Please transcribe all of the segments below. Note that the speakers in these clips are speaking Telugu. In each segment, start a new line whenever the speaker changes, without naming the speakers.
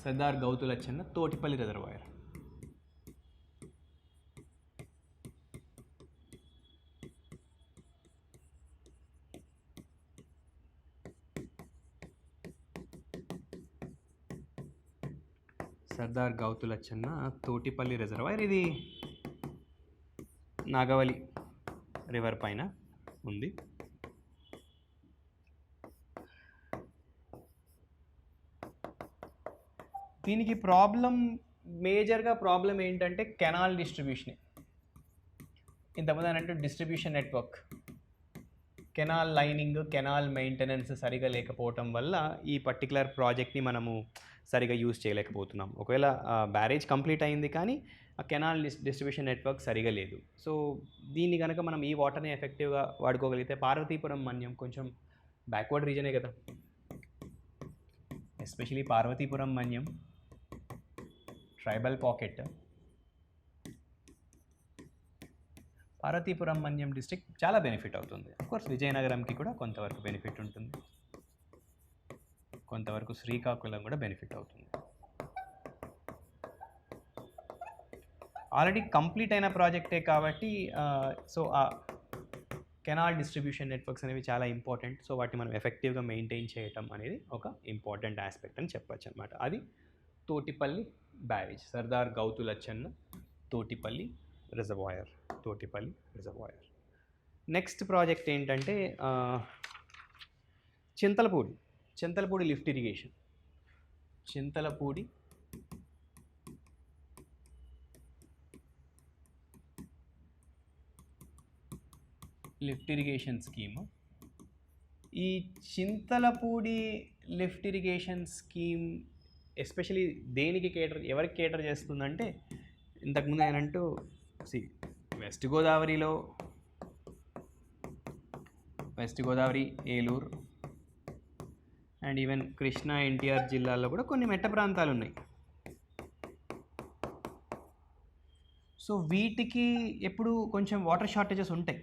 సర్దార్ గౌతులచ్చన్న తోటిపల్లి రిజర్వాయర్. సర్దార్ గౌతులచ్చన్న తోటిపల్లి రిజర్వాయర్. ఇది నాగవలి రివర్ పైన ఉంది. దీనికి మేజర్గా ప్రాబ్లం ఏంటంటే కెనాల్ డిస్ట్రిబ్యూషన్. ఇంతకుముందు అంటే distribution network, canal lining, canal maintenance సరిగా లేకపోవటం వల్ల ఈ పర్టికులర్ ప్రాజెక్ట్ని మనము సరిగా యూజ్ చేయలేకపోతున్నాం. ఒకవేళ బ్యారేజ్ కంప్లీట్ అయింది కానీ ఆ కెనాల్ డిస్ట్రిబ్యూషన్ నెట్వర్క్ సరిగా లేదు. సో దీన్ని కనుక మనం ఈ వాటర్ని ఎఫెక్టివ్గా వాడుకోగలిగితే, పార్వతీపురం మన్యం కొంచెం బ్యాక్వర్డ్ రీజనే కదా, especially Parvathipuram Manyam tribal pocket. Parvathipuram Manyam district చాలా బెనిఫిట్ అవుతుంది. అఫ్కోర్స్ విజయనగరంకి కూడా కొంతవరకు బెనిఫిట్ ఉంటుంది, కొంతవరకు శ్రీకాకుళం కూడా బెనిఫిట్ అవుతుంది. ఆల్రెడీ కంప్లీట్ అయిన ప్రాజెక్టే కాబట్టి సో ఆ కెనాల్ డిస్ట్రిబ్యూషన్ నెట్వర్క్స్ అనేవి చాలా ఇంపార్టెంట్. సో వాటిని మనం ఎఫెక్టివ్గా మెయింటైన్ చేయటం అనేది ఒక ఇంపార్టెంట్ ఆస్పెక్ట్ అని చెప్పచ్చు అనమాట. అది Thotipalli barrage, Sardar Gouthu Latchanna Thotipalli reservoir. Next project ఏంటంటే Chintalapudi lift irrigation. Chintalapudi lift irrigation scheme. ఈ Chintalapudi lift irrigation scheme especially ఎవరికి కేటర్ చేస్తుందంటే, ఇంతకుముందు ఆయనంటూ west Godavari, Eluru and even Krishna, NTR జిల్లాల్లో కూడా కొన్ని మెట్ట ప్రాంతాలు ఉన్నాయి. సో వీటికి ఎప్పుడు కొంచెం వాటర్ షార్టేజెస్ ఉంటాయి.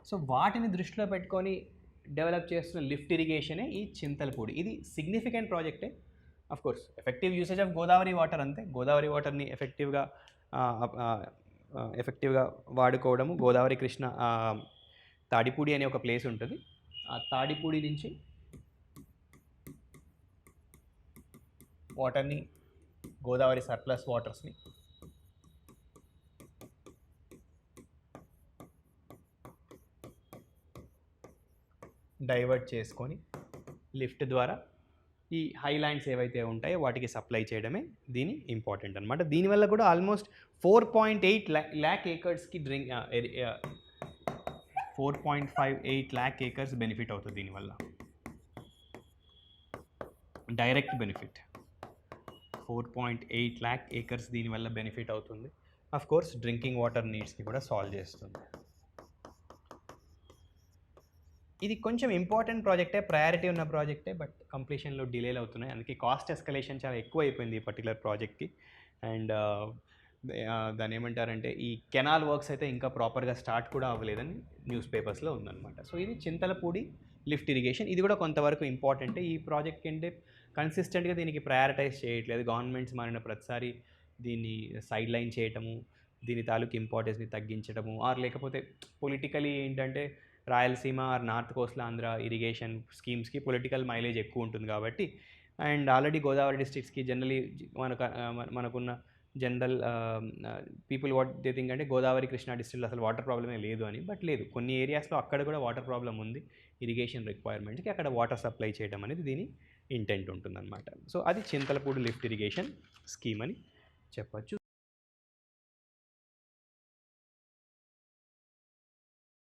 సో వాటిని దృష్టిలో పెట్టుకొని డెవలప్ చేస్తున్న లిఫ్ట్ ఇరిగేషనే ఈ చింతలపూడి. ఇది సిగ్నిఫికెంట్ ప్రాజెక్టే. Of course effective usage of Godavari water అంతే. గోదావరి వాటర్ని ఎఫెక్టివ్గా వాడుకోవడము. గోదావరి, కృష్ణ, తాడిపూడి అనే ఒక ప్లేస్ ఉంటుంది. ఆ తాడిపూడి నుంచి వాటర్ని, గోదావరి సర్ప్లస్ వాటర్స్ని డైవర్ట్ చేసుకొని లిఫ్ట్ ద్వారా ఈ హైలాండ్స్ ఏవైతే ఉంటాయో వాటికి సప్లై చేయడమే దీని ఇంపార్టెంట్ అనమాట. దీనివల్ల కూడా almost 4.8 lakh ఏకర్స్కి 4.58 lakh acres benefit అవుతుంది దీనివల్ల. డైరెక్ట్ బెనిఫిట్ 4.8 lakh ఏకర్స్ దీనివల్ల బెనిఫిట్ అవుతుంది. అఫ్కోర్స్ డ్రింకింగ్ వాటర్ నీడ్స్ని కూడా సాల్వ్ చేస్తుంది. ఇది కొంచెం ఇంపార్టెంట్ ప్రాజెక్టే, ప్రయారిటీ ఉన్న ప్రాజెక్టే, బట్ కంప్లీషన్లో డిలేలు అవుతున్నాయి. అందుకే కాస్ట్ ఎస్కలేషన్ చాలా ఎక్కువ అయిపోయింది ఈ పర్టికులర్ ప్రాజెక్ట్కి. అండ్ దాన్ని ఏమంటారంటే, ఈ కెనాల్ వర్క్స్ అయితే ఇంకా ప్రాపర్గా స్టార్ట్ కూడా అవ్వలేదని న్యూస్ పేపర్స్లో ఉందన్నమాట. సో ఇది చింతలపూడి లిఫ్ట్ ఇరిగేషన్. ఇది కూడా కొంతవరకు ఇంపార్టెంటే. ఈ ప్రాజెక్ట్ ఏంటంటే కన్సిస్టెంట్గా దీనికి ప్రయారిటైజ్ చేయట్లేదు. గవర్నమెంట్స్ మారిన ప్రతిసారి దీన్ని సైడ్ లైన్ చేయటము, దీని తాలూకు ఇంపార్టెన్స్ని తగ్గించడము, ఆర్ లేకపోతే పొలిటికలీ ఏంటంటే Rayalaseema or north coastal Andhra irrigation స్కీమ్స్కి పొలిటికల్ మైలేజ్ ఎక్కువ ఉంటుంది కాబట్టి. అండ్ ఆల్రెడీ గోదావరి డిస్ట్రిక్ట్స్కి జనరలీ మనకున్న general people what they think అంటే గోదావరి, కృష్ణా డిస్ట్రిక్ట్లో అసలు వాటర్ ప్రాబ్లమే లేదు అని. బట్ లేదు, కొన్ని ఏరియాస్లో అక్కడ కూడా వాటర్ ప్రాబ్లం ఉంది. ఇరిగేషన్ రిక్వైర్మెంట్కి అక్కడ వాటర్ సప్లై చేయడం అనేది దీని ఇంటెంట్ ఉంటుందన్నమాట. సో అది చింతలపూడి లిఫ్ట్ ఇరిగేషన్ స్కీమ్ అని చెప్పచ్చు.